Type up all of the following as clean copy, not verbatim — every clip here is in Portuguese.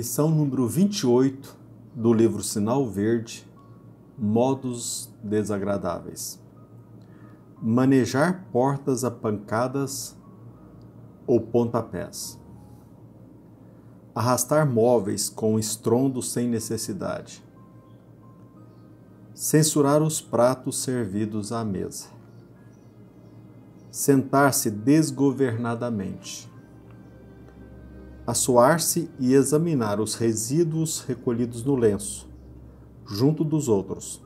Lição número 28 do livro Sinal Verde, Modos Desagradáveis. Manejar portas a pancadas ou pontapés. Arrastar móveis com estrondo sem necessidade. Censurar os pratos servidos à mesa. Sentar-se desgovernadamente. Assoar-se e examinar os resíduos recolhidos no lenço, junto dos outros,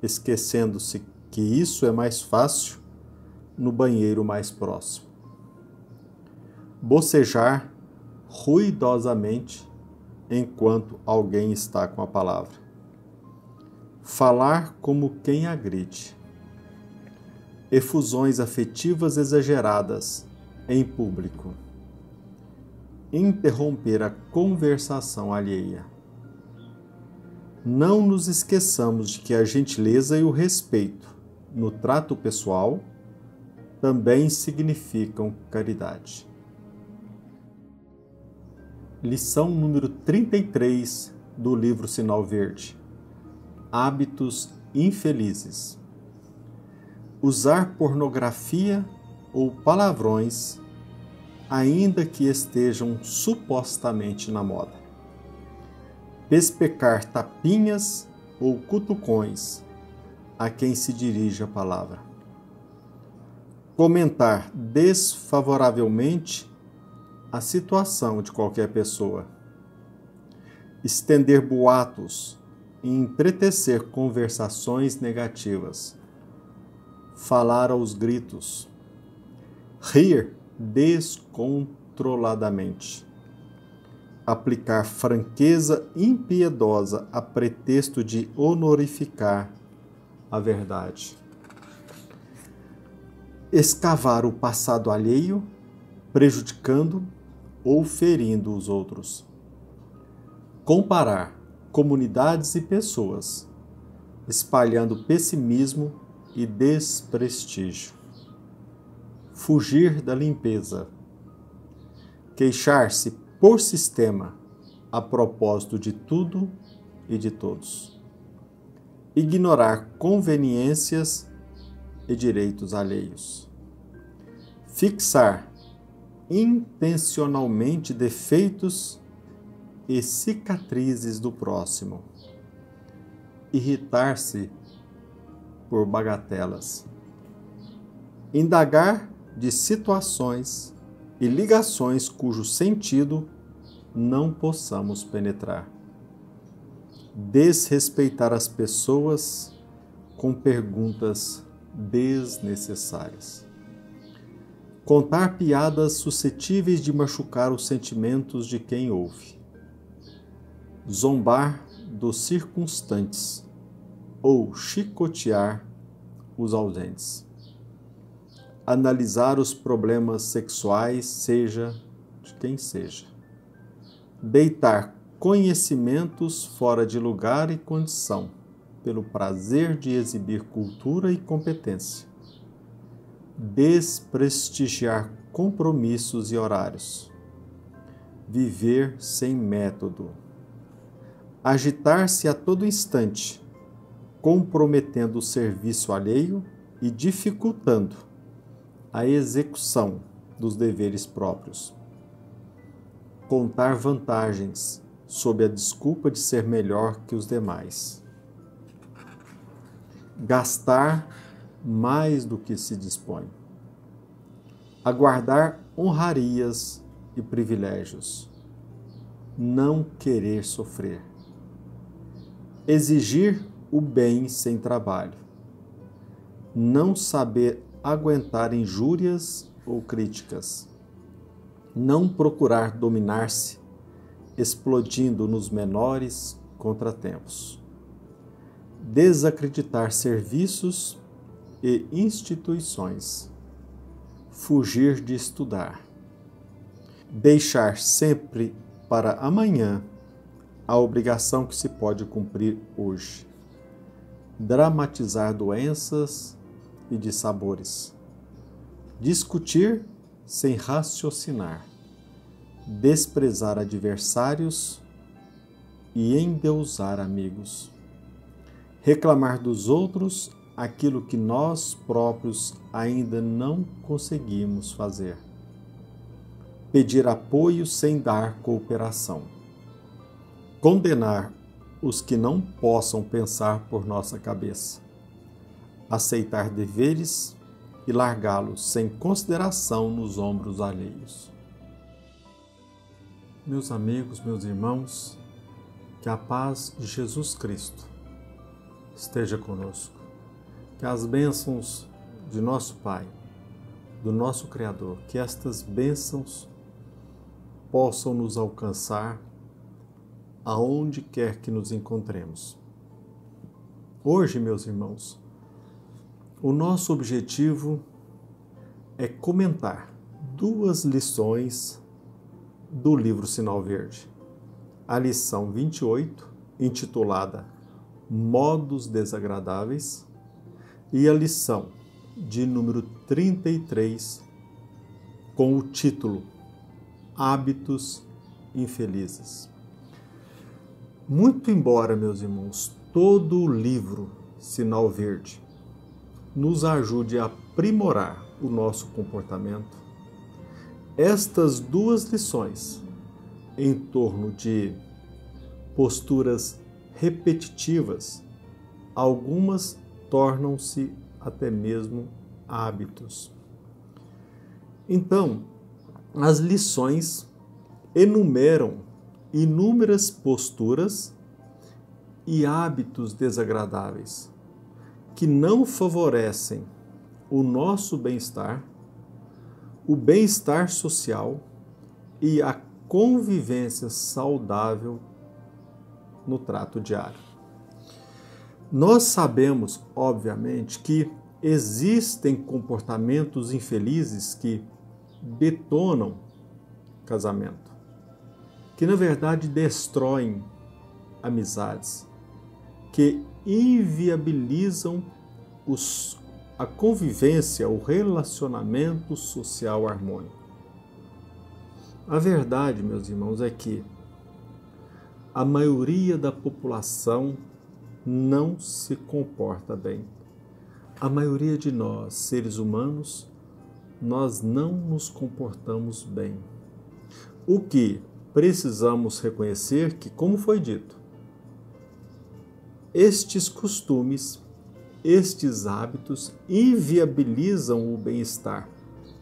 esquecendo-se que isso é mais fácil no banheiro mais próximo. Bocejar ruidosamente enquanto alguém está com a palavra. Falar como quem agride. Efusões afetivas exageradas em público. Interromper a conversação alheia. Não nos esqueçamos de que a gentileza e o respeito no trato pessoal também significam caridade. Lição número 33 do livro Sinal Verde. Hábitos infelizes. Usar pornografia ou palavrões ainda que estejam supostamente na moda. Pespecar tapinhas ou cutucões a quem se dirige a palavra. Comentar desfavoravelmente a situação de qualquer pessoa. Estender boatos e empretecer conversações negativas. Falar aos gritos. Rir descontroladamente. Aplicar franqueza impiedosa a pretexto de honorificar a verdade. Escavar o passado alheio, prejudicando ou ferindo os outros. Comparar comunidades e pessoas, espalhando pessimismo e desprestígio. Fugir da limpeza. Queixar-se por sistema a propósito de tudo e de todos. Ignorar conveniências e direitos alheios. Fixar intencionalmente defeitos e cicatrizes do próximo. Irritar-se por bagatelas. Indagar de situações e ligações cujo sentido não possamos penetrar. Desrespeitar as pessoas com perguntas desnecessárias. Contar piadas suscetíveis de machucar os sentimentos de quem ouve. Zombar dos circunstantes ou chicotear os ausentes. Analisar os problemas sexuais, seja de quem seja. Deitar conhecimentos fora de lugar e condição, pelo prazer de exibir cultura e competência. Desprestigiar compromissos e horários. Viver sem método. Agitar-se a todo instante, comprometendo o serviço alheio e dificultando a execução dos deveres próprios. Contar vantagens sob a desculpa de ser melhor que os demais. Gastar mais do que se dispõe. Aguardar honrarias e privilégios. Não querer sofrer. Exigir o bem sem trabalho. Não saber aguentar injúrias ou críticas. Não procurar dominar-se, explodindo nos menores contratempos. Desacreditar serviços e instituições. Fugir de estudar. Deixar sempre para amanhã a obrigação que se pode cumprir hoje. Dramatizar doenças e dissabores. Discutir sem raciocinar. desprezar adversários e endeusar amigos. Reclamar dos outros aquilo que nós próprios ainda não conseguimos fazer. Pedir apoio sem dar cooperação. Condenar os que não possam pensar por nossa cabeça. Aceitar deveres e largá-los sem consideração nos ombros alheios. Meus amigos, meus irmãos, que a paz de Jesus Cristo esteja conosco. Que as bênçãos de nosso Pai, do nosso Criador, que estas bênçãos possam nos alcançar aonde quer que nos encontremos. Hoje, meus irmãos, o nosso objetivo é comentar 2 lições do livro Sinal Verde. A lição 28, intitulada Modos Desagradáveis, e a lição de número 33, com o título Hábitos Infelizes. Muito embora, meus irmãos, todo o livro Sinal Verde nos ajude a aprimorar o nosso comportamento, estas 2 lições, em torno de posturas repetitivas, algumas tornam-se até mesmo hábitos. Então, as lições enumeram inúmeras posturas e hábitos desagradáveis que não favorecem o nosso bem-estar, o bem-estar social e a convivência saudável no trato diário. Nós sabemos, obviamente, que existem comportamentos infelizes que detonam casamento, que na verdade destroem amizades, que inviabilizam a convivência, o relacionamento social harmônico. A verdade, meus irmãos, é que a maioria da população não se comporta bem. A maioria de nós, seres humanos, nós não nos comportamos bem. O que precisamos reconhecer que, como foi dito, estes costumes, estes hábitos inviabilizam o bem-estar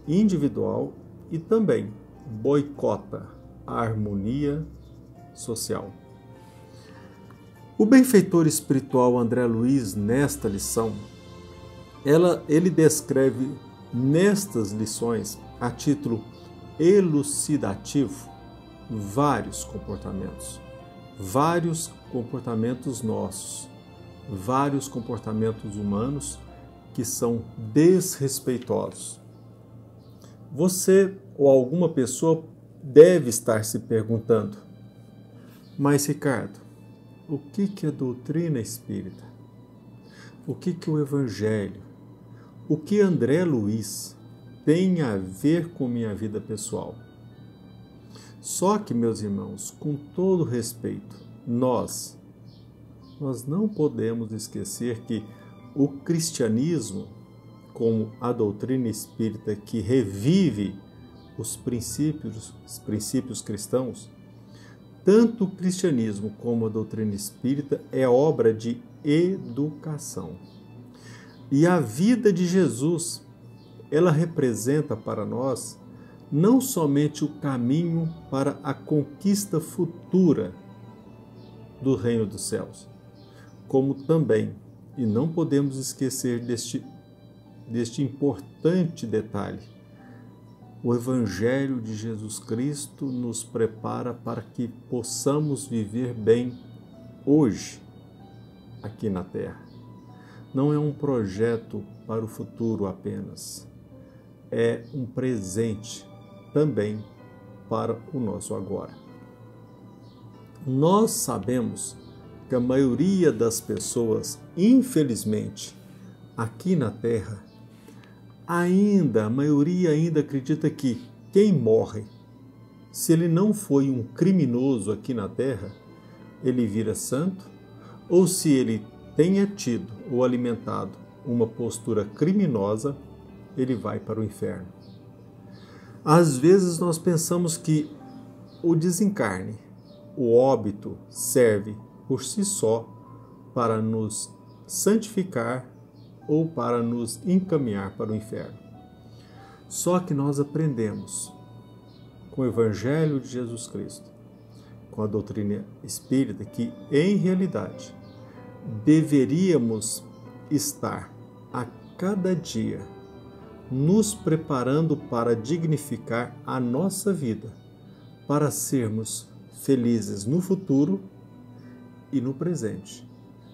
individual e também boicota a harmonia social. O benfeitor espiritual André Luiz, nesta lição, ele descreve nestas lições, a título elucidativo, vários comportamentos nossos, vários comportamentos humanos que são desrespeitosos. Você ou alguma pessoa deve estar se perguntando: mas Ricardo, o que é doutrina espírita? O que o Evangelho, o que André Luiz tem a ver com minha vida pessoal? Só que, meus irmãos, com todo respeito, nós não podemos esquecer que o cristianismo, como a doutrina espírita que revive os princípios cristãos, tanto o cristianismo como a doutrina espírita é obra de educação. E a vida de Jesus, ela representa para nós não somente o caminho para a conquista futura do reino dos céus, como também, e não podemos esquecer deste importante detalhe, o Evangelho de Jesus Cristo nos prepara para que possamos viver bem hoje, aqui na Terra. Não é um projeto para o futuro apenas, é um presente também para o nosso agora. Nós sabemos que a maioria das pessoas, infelizmente, aqui na Terra, a maioria ainda acredita que quem morre, se ele não foi um criminoso aqui na Terra, ele vira santo, ou se ele tenha tido ou alimentado uma postura criminosa, ele vai para o inferno. Às vezes nós pensamos que o desencarne, o óbito, serve por si só para nos santificar ou para nos encaminhar para o inferno. Só que nós aprendemos com o Evangelho de Jesus Cristo, com a doutrina espírita, que em realidade deveríamos estar a cada dia nos preparando para dignificar a nossa vida, para sermos felizes no futuro e no presente,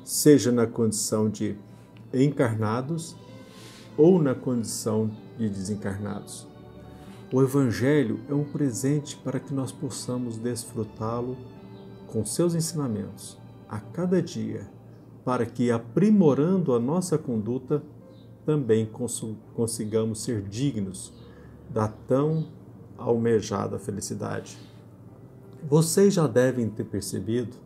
seja na condição de encarnados ou na condição de desencarnados. O Evangelho é um presente para que nós possamos desfrutá-lo com seus ensinamentos a cada dia, para que, aprimorando a nossa conduta, também consigamos ser dignos da tão almejada felicidade. Vocês já devem ter percebido,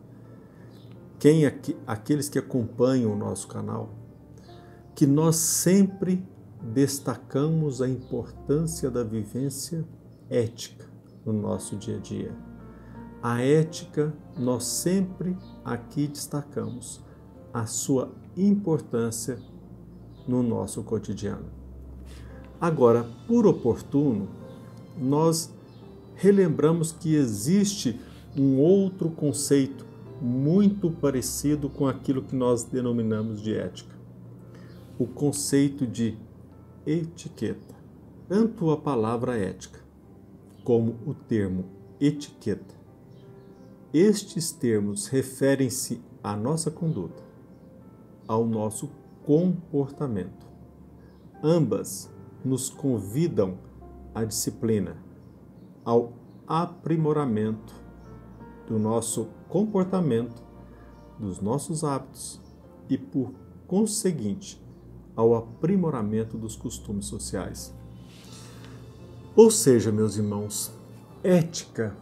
aqueles que acompanham o nosso canal, que nós sempre destacamos a importância da vivência ética no nosso dia a dia. A ética, nós sempre aqui destacamos a sua importância no nosso cotidiano. Agora, por oportuno, nós relembramos que existe um outro conceito muito parecido com aquilo que nós denominamos de ética. O conceito de etiqueta. Tanto a palavra ética como o termo etiqueta. Estes termos referem-se à nossa conduta, ao nosso comportamento. Ambas nos convidam à disciplina, ao aprimoramento do nosso comportamento, dos nossos hábitos e, por conseguinte, ao aprimoramento dos costumes sociais. Ou seja, meus irmãos, ética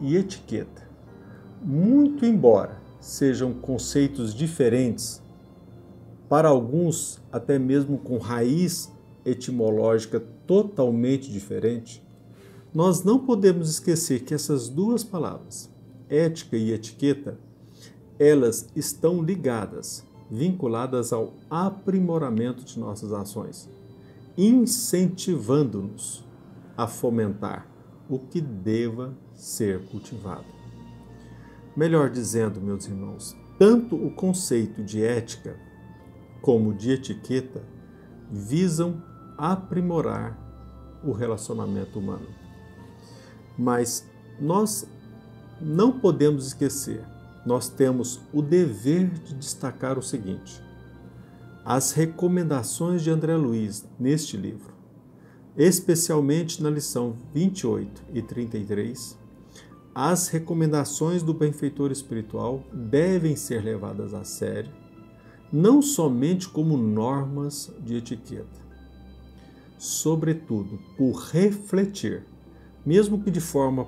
e etiqueta, muito embora sejam conceitos diferentes, para alguns até mesmo com raiz etimológica totalmente diferente, nós não podemos esquecer que essas duas palavras, ética e etiqueta, elas estão ligadas, vinculadas ao aprimoramento de nossas ações, incentivando-nos a fomentar o que deva ser cultivado. Melhor dizendo, meus irmãos, tanto o conceito de ética como de etiqueta visam aprimorar o relacionamento humano. Mas nós não podemos esquecer, nós temos o dever de destacar o seguinte: as recomendações de André Luiz neste livro, especialmente na lição 28 e 33, as recomendações do benfeitor espiritual devem ser levadas a sério, não somente como normas de etiqueta, sobretudo por refletir, mesmo que de forma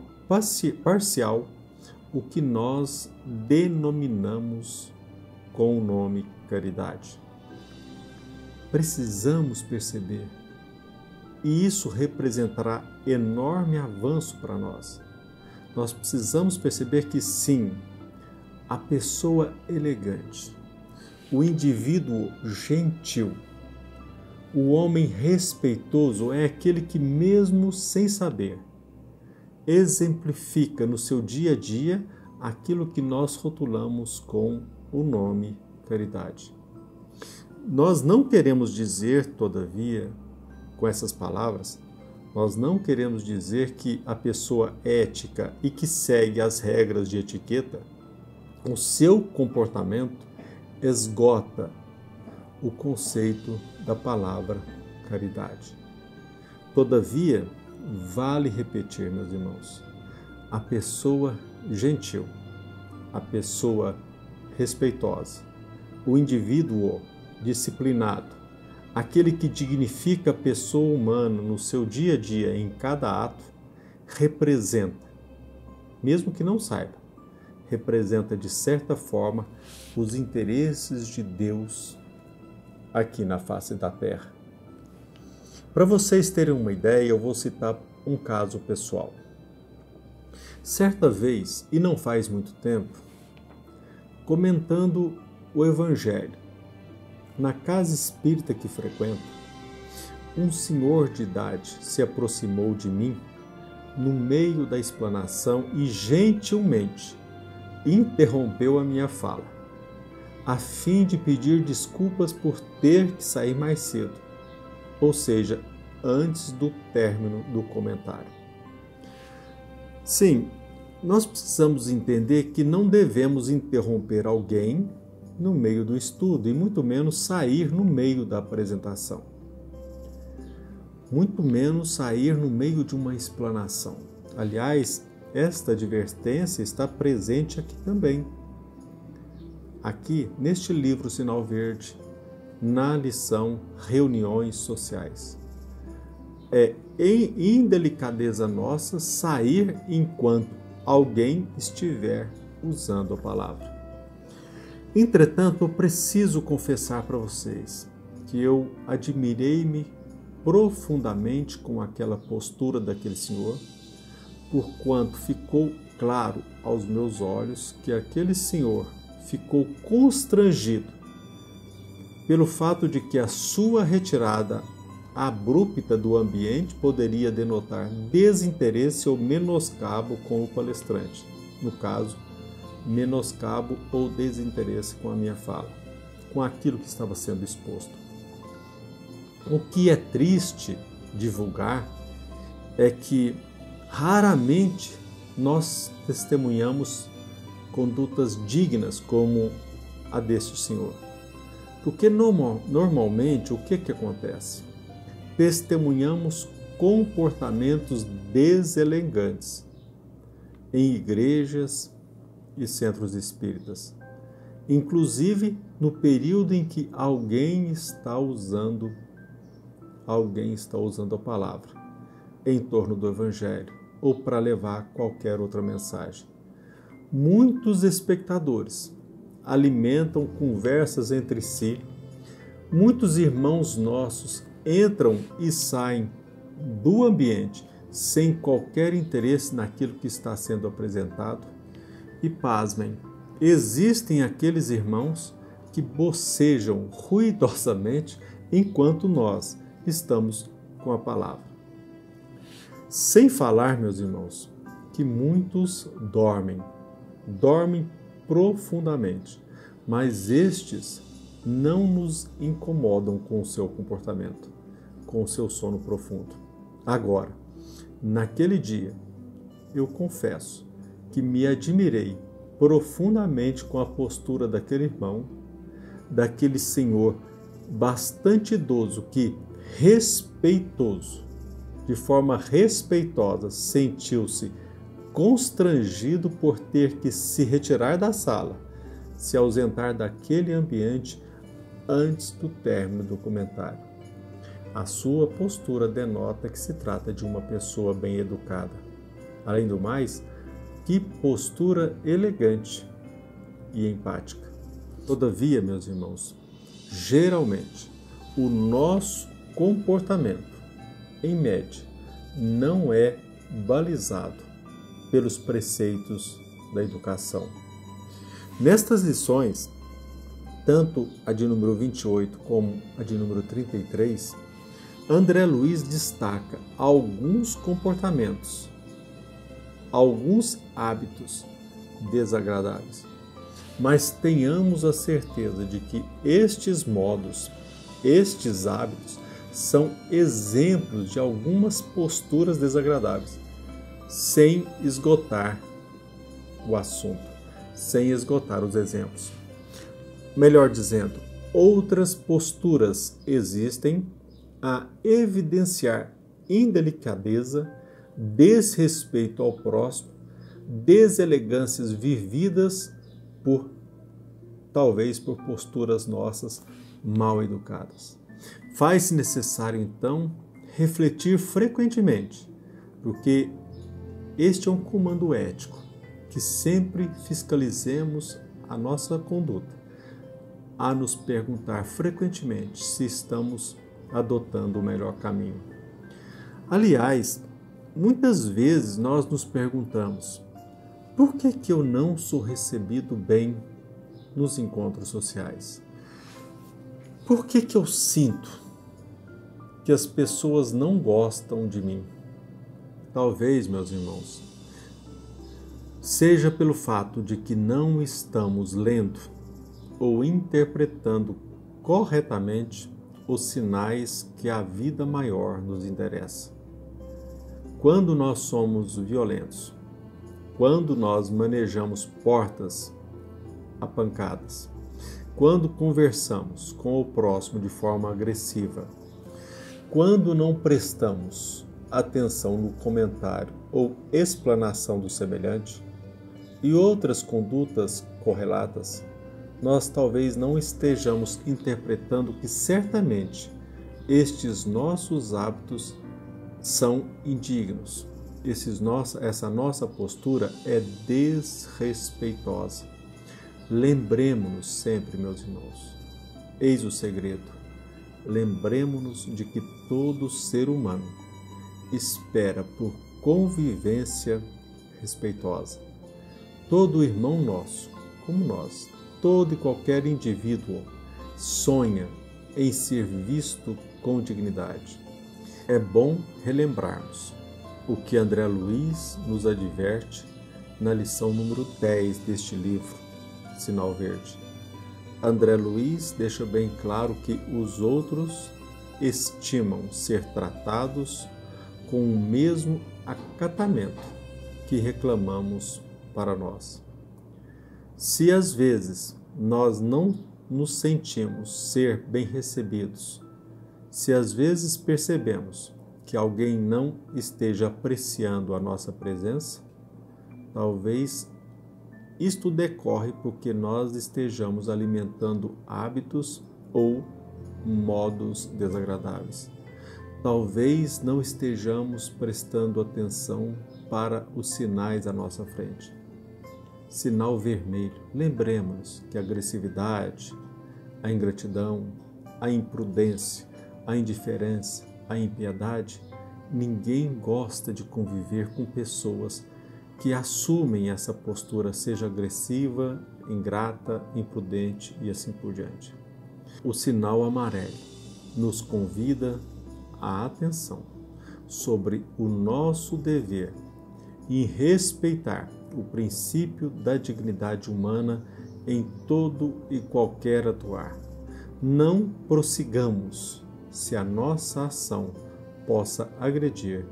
parcial, o que nós denominamos com o nome caridade. Precisamos perceber, e isso representará enorme avanço para nós. Nós precisamos perceber que sim, a pessoa elegante, o indivíduo gentil, o homem respeitoso é aquele que, mesmo sem saber, exemplifica no seu dia a dia aquilo que nós rotulamos com o nome caridade. Nós não queremos dizer, todavia, com essas palavras, nós não queremos dizer que a pessoa ética e que segue as regras de etiqueta, o seu comportamento esgota o conceito da palavra caridade. Todavia, vale repetir, meus irmãos, a pessoa gentil, a pessoa respeitosa, o indivíduo disciplinado, aquele que dignifica a pessoa humana no seu dia a dia, em cada ato, representa, mesmo que não saiba, representa, de certa forma, os interesses de Deus aqui na face da terra. Para vocês terem uma ideia, eu vou citar um caso pessoal. Certa vez, e não faz muito tempo, comentando o Evangelho, na casa espírita que frequento, um senhor de idade se aproximou de mim no meio da explanação e gentilmente interrompeu a minha fala, a fim de pedir desculpas por ter que sair mais cedo, ou seja, antes do término do comentário. Sim, nós precisamos entender que não devemos interromper alguém no meio do estudo e muito menos sair no meio da apresentação. Muito menos sair no meio de uma explanação. Aliás, esta advertência está presente aqui também. Aqui, neste livro Sinal Verde, na lição Reuniões Sociais. É indelicadeza nossa sair enquanto alguém estiver usando a palavra. Entretanto, eu preciso confessar para vocês que eu admirei-me profundamente com aquela postura daquele senhor, porquanto ficou claro aos meus olhos que aquele senhor ficou constrangido pelo fato de que a sua retirada abrupta do ambiente poderia denotar desinteresse ou menoscabo com o palestrante. No caso, menoscabo ou desinteresse com a minha fala, com aquilo que estava sendo exposto. O que é triste divulgar é que raramente nós testemunhamos condutas dignas como a deste senhor. Porque normalmente o que acontece? Testemunhamos comportamentos deselegantes em igrejas e centros espíritas, inclusive no período em que alguém está usando a palavra em torno do Evangelho ou para levar qualquer outra mensagem. Muitos espectadores alimentam conversas entre si, muitos irmãos nossos entram e saem do ambiente sem qualquer interesse naquilo que está sendo apresentado. E pasmem, existem aqueles irmãos que bocejam ruidosamente enquanto nós estamos com a palavra. Sem falar, meus irmãos, que muitos dormem profundamente, mas estes não nos incomodam com o seu comportamento, com o seu sono profundo. Agora, naquele dia, eu confesso que me admirei profundamente com a postura daquele irmão, daquele senhor bastante idoso que, respeitoso, de forma respeitosa, sentiu-se constrangido por ter que se retirar da sala, se ausentar daquele ambiente antes do término do comentário. A sua postura denota que se trata de uma pessoa bem educada. Além do mais, que postura elegante e empática. Todavia, meus irmãos, geralmente o nosso comportamento, em média, não é balizado pelos preceitos da educação. Nestas lições, tanto a de número 28 como a de número 33, André Luiz destaca alguns comportamentos, alguns hábitos desagradáveis. Mas tenhamos a certeza de que estes modos, estes hábitos, são exemplos de algumas posturas desagradáveis, sem esgotar o assunto, sem esgotar os exemplos. Melhor dizendo, outras posturas existem a evidenciar indelicadeza, desrespeito ao próximo, deselegâncias vividas talvez por posturas nossas mal educadas. Faz-se necessário, então, refletir frequentemente, porque este é um comando ético que que sempre fiscalizemos a nossa conduta, a nos perguntar frequentemente se estamos adotando o melhor caminho. Aliás, muitas vezes nós nos perguntamos: por que eu não sou recebido bem nos encontros sociais? Por que eu sinto que as pessoas não gostam de mim? Talvez, meus irmãos, seja pelo fato de que não estamos lendo ou interpretando corretamente os sinais que a vida maior nos interessa. Quando nós somos violentos, quando nós manejamos portas a pancadas, quando conversamos com o próximo de forma agressiva, quando não prestamos atenção no comentário ou explanação do semelhante e outras condutas correlatas, nós talvez não estejamos interpretando que certamente estes nossos hábitos são indignos. Essa nossa postura é desrespeitosa. Lembremos-nos sempre, meus irmãos, eis o segredo. Lembremos-nos de que todo ser humano espera por convivência respeitosa. Todo irmão nosso, como nós, todo e qualquer indivíduo sonha em ser visto com dignidade. É bom relembrarmos o que André Luiz nos adverte na lição número 10 deste livro, Sinal Verde. André Luiz deixa bem claro que os outros estimam ser tratados com o mesmo acatamento que reclamamos para nós. Se às vezes nós não nos sentimos ser bem recebidos, se às vezes percebemos que alguém não esteja apreciando a nossa presença, talvez isto decorre porque nós estejamos alimentando hábitos ou modos desagradáveis. Talvez não estejamos prestando atenção para os sinais à nossa frente. Sinal vermelho. Lembremos que a agressividade, a ingratidão, a imprudência, a indiferença, a impiedade, ninguém gosta de conviver com pessoas que assumem essa postura, seja agressiva, ingrata, imprudente e assim por diante. O sinal amarelo nos convida à atenção sobre o nosso dever em respeitar o princípio da dignidade humana em todo e qualquer atuar. Não prossigamos se a nossa ação possa agredir,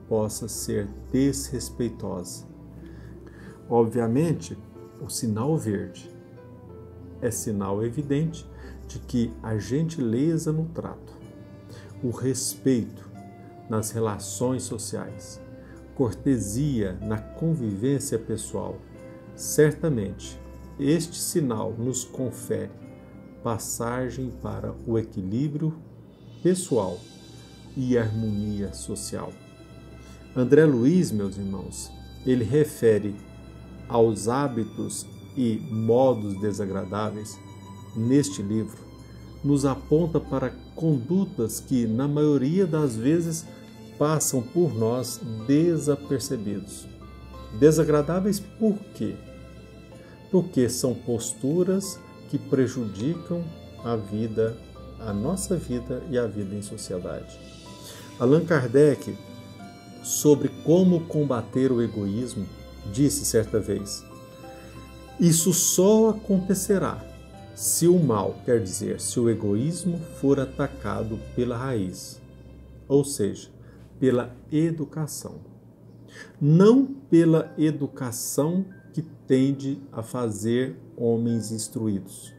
possa ser desrespeitosa. Obviamente, o sinal verde é sinal evidente de que a gentileza no trato, o respeito nas relações sociais, cortesia na convivência pessoal, certamente este sinal nos confere passagem para o equilíbrio pessoal e harmonia social. André Luiz, meus irmãos, ele refere aos hábitos e modos desagradáveis neste livro, nos aponta para condutas que, na maioria das vezes, passam por nós desapercebidos. Desagradáveis por quê? Porque são posturas que prejudicam a nossa vida e a vida em sociedade. Allan Kardec, sobre como combater o egoísmo, disse certa vez: isso só acontecerá se o mal, quer dizer, se o egoísmo for atacado pela raiz, ou seja, pela educação. Não pela educação que tende a fazer homens instruídos,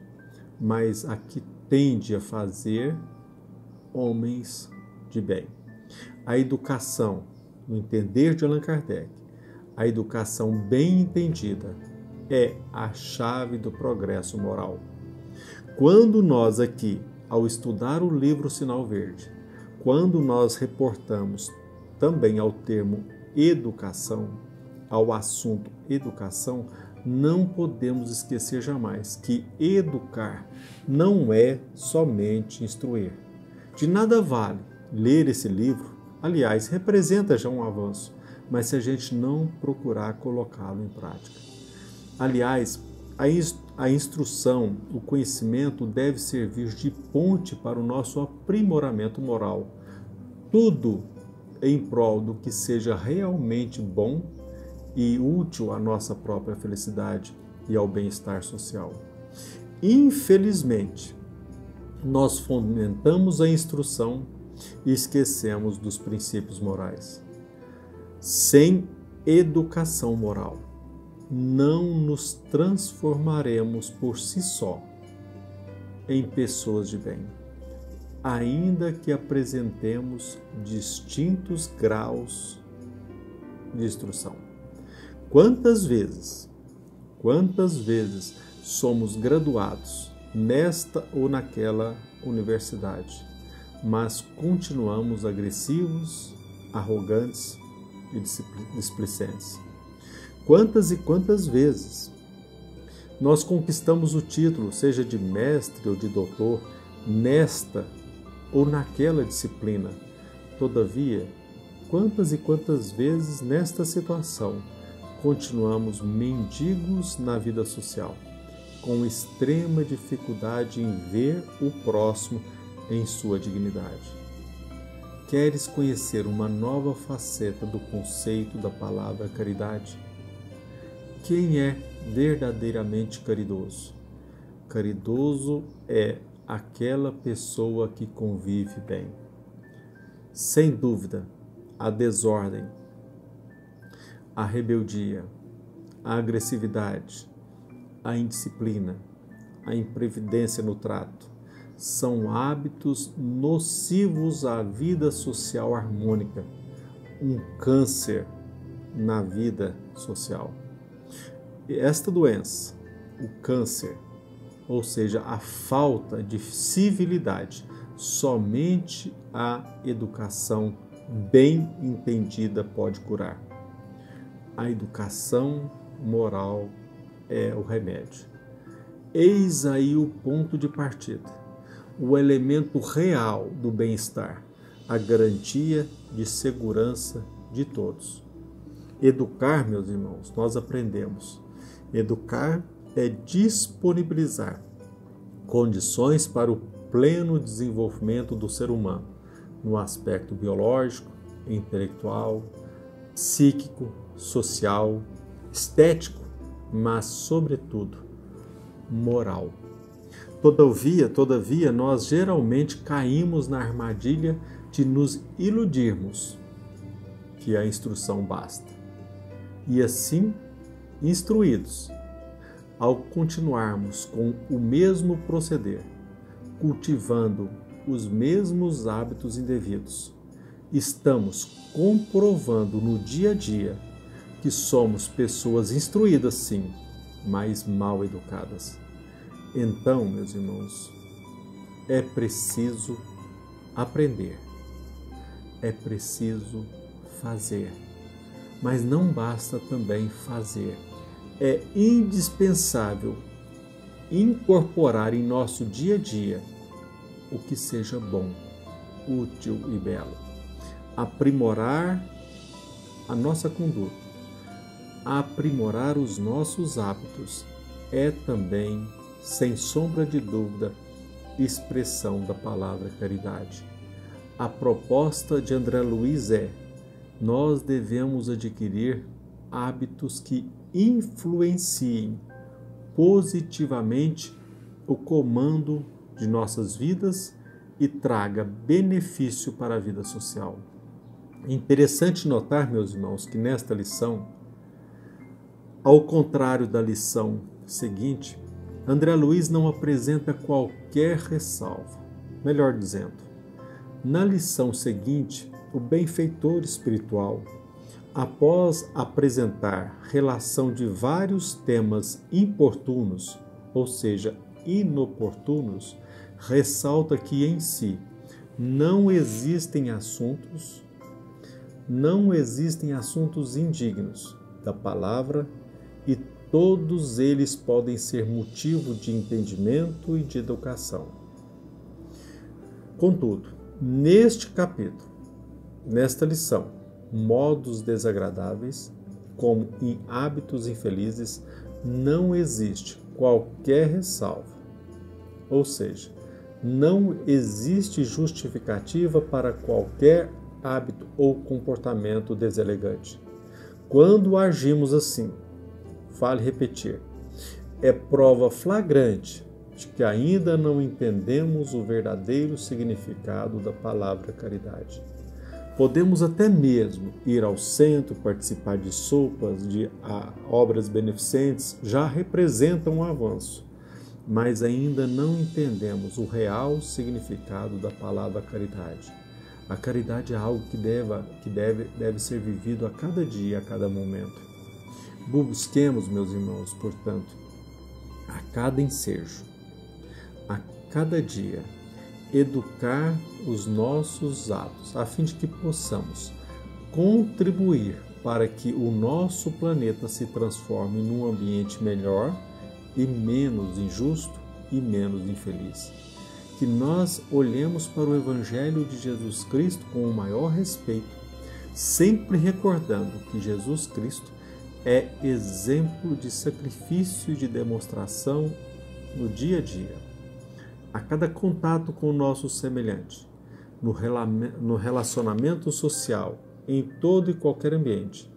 mas a que tende a fazer homens de bem. A educação, no entender de Allan Kardec, a educação bem entendida é a chave do progresso moral. Quando nós aqui, ao estudar o livro Sinal Verde, quando nós reportamos também ao termo educação, ao assunto educação, não podemos esquecer jamais que educar não é somente instruir. De nada vale ler esse livro, aliás, representa já um avanço, mas se a gente não procurar colocá-lo em prática. Aliás, a instrução, o conhecimento deve servir de ponte para o nosso aprimoramento moral. Tudo em prol do que seja realmente bom e útil à nossa própria felicidade e ao bem-estar social. Infelizmente, nós fomentamos a instrução e esquecemos dos princípios morais. Sem educação moral, não nos transformaremos por si só em pessoas de bem, ainda que apresentemos distintos graus de instrução. Quantas vezes somos graduados nesta ou naquela universidade, mas continuamos agressivos, arrogantes e displicentes? Quantas e quantas vezes nós conquistamos o título, seja de mestre ou de doutor, nesta ou naquela disciplina? Todavia, quantas e quantas vezes nesta situação continuamos mendigos na vida social, com extrema dificuldade em ver o próximo em sua dignidade? Queres conhecer uma nova faceta do conceito da palavra caridade? Quem é verdadeiramente caridoso? Caridoso é aquela pessoa que convive bem. Sem dúvida, a desordem, a rebeldia, a agressividade, a indisciplina, a imprevidência no trato são hábitos nocivos à vida social harmônica, um câncer na vida social. Esta doença, o câncer, ou seja, a falta de civilidade, somente a educação bem entendida pode curar. A educação moral é o remédio. Eis aí o ponto de partida, o elemento real do bem-estar, a garantia de segurança de todos. Educar, meus irmãos, nós aprendemos. Educar é disponibilizar condições para o pleno desenvolvimento do ser humano, no aspecto biológico, intelectual, psíquico, social, estético, mas, sobretudo, moral. Todavia, nós geralmente caímos na armadilha de nos iludirmos que a instrução basta. E assim, instruídos, ao continuarmos com o mesmo proceder, cultivando os mesmos hábitos indevidos, estamos comprovando no dia a dia que somos pessoas instruídas, sim, mas mal educadas. Então, meus irmãos, é preciso aprender, é preciso fazer, mas não basta também fazer. É indispensável incorporar em nosso dia a dia o que seja bom, útil e belo. Aprimorar a nossa conduta, aprimorar os nossos hábitos é também, sem sombra de dúvida, expressão da palavra caridade. A proposta de André Luiz é: nós devemos adquirir hábitos que influenciem positivamente o comando de nossas vidas e traga benefício para a vida social. É interessante notar, meus irmãos, que nesta lição, ao contrário da lição seguinte, André Luiz não apresenta qualquer ressalva. Melhor dizendo, na lição seguinte, o benfeitor espiritual, após apresentar relação de vários temas importunos, ou seja, inoportunos, ressalta que em si não existem assuntos indignos, da palavra e todos eles podem ser motivo de entendimento e de educação. Contudo, neste capítulo, nesta lição, modos desagradáveis, como em hábitos infelizes, não existe qualquer ressalva. Ou seja, não existe justificativa para qualquer hábito ou comportamento deselegante. Quando agimos assim, vale repetir, é prova flagrante de que ainda não entendemos o verdadeiro significado da palavra caridade. Podemos até mesmo ir ao centro, participar de sopas, de obras beneficentes, já representam um avanço, mas ainda não entendemos o real significado da palavra caridade. A caridade é algo que deve ser vivido a cada dia, a cada momento. Busquemos, meus irmãos, portanto, a cada ensejo, a cada dia, educar os nossos atos, a fim de que possamos contribuir para que o nosso planeta se transforme num ambiente melhor e menos injusto e menos infeliz. Que nós olhemos para o Evangelho de Jesus Cristo com o maior respeito, sempre recordando que Jesus Cristo é exemplo de sacrifício e de demonstração no dia a dia. A cada contato com o nosso semelhante, no relacionamento social, em todo e qualquer ambiente,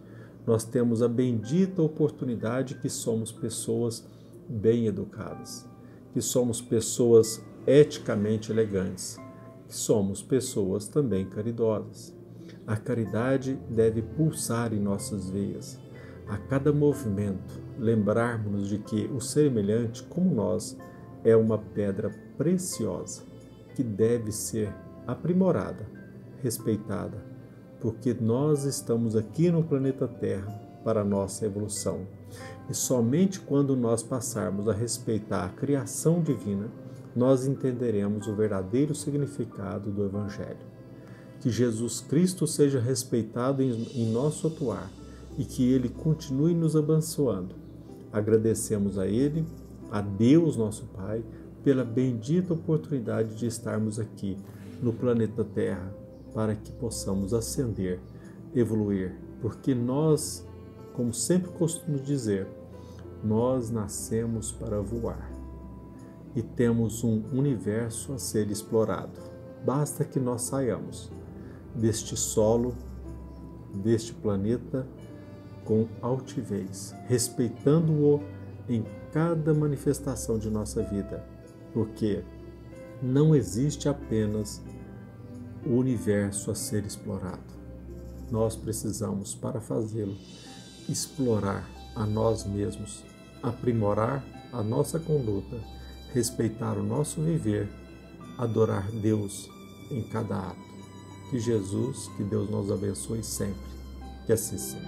nós temos a bendita oportunidade que somos pessoas bem educadas, que somos pessoas eticamente elegantes, que somos pessoas também caridosas. A caridade deve pulsar em nossas veias. A cada movimento, lembrarmos-nos de que o semelhante, como nós, é uma pedra preciosa que deve ser aprimorada, respeitada, porque nós estamos aqui no planeta Terra para a nossa evolução. E somente quando nós passarmos a respeitar a criação divina, nós entenderemos o verdadeiro significado do Evangelho. Que Jesus Cristo seja respeitado em nosso atuar e que Ele continue nos abençoando. Agradecemos a Ele, a Deus nosso Pai, pela bendita oportunidade de estarmos aqui no planeta Terra, para que possamos ascender, evoluir, porque nós, como sempre costumo dizer, nós nascemos para voar e temos um universo a ser explorado. Basta que nós saiamos deste solo, deste planeta, com altivez, respeitando-o em cada manifestação de nossa vida, porque não existe apenas o universo a ser explorado. Nós precisamos, para fazê-lo, explorar a nós mesmos, aprimorar a nossa conduta, respeitar o nosso viver, adorar Deus em cada ato. Que Jesus, que Deus nos abençoe sempre. Que assim seja.